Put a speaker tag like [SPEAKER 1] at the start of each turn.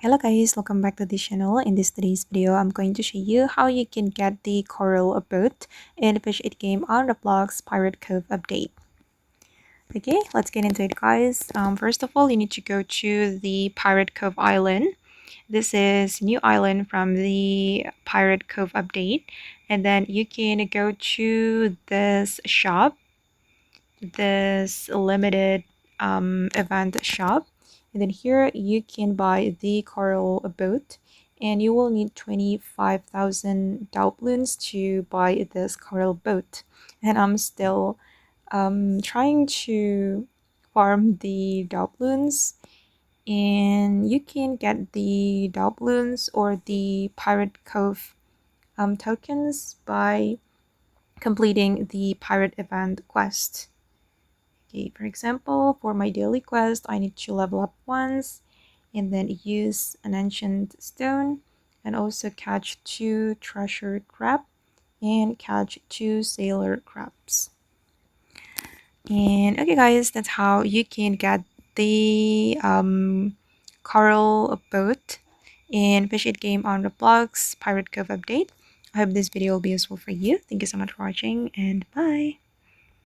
[SPEAKER 1] Hello guys, welcome back to the channel. In today's video, I'm going to show you how you can get the coral boat in the Fish It game on Roblox Pirate Cove update. Okay, let's get into it guys. First of all, you need to go to the Pirate Cove Island. This is new island from the Pirate Cove update. And then you can go to this shop, this limited event shop, and then here you can buy the coral boat, and you will need 25,000 Dloons to buy this coral boat. And I'm still trying to farm the Dloons, and you can get the Dloons or the Pirate Cove tokens by completing the pirate event quest. Okay, for example, for my daily quest, I need to level up once and then use an ancient stone and also catch 2 treasure crab and catch 2 sailor crabs. And okay guys, that's how you can get the coral boat in Fish It game on Roblox Pirate Cove update. I hope this video will be useful for you. Thank you so much for watching and bye.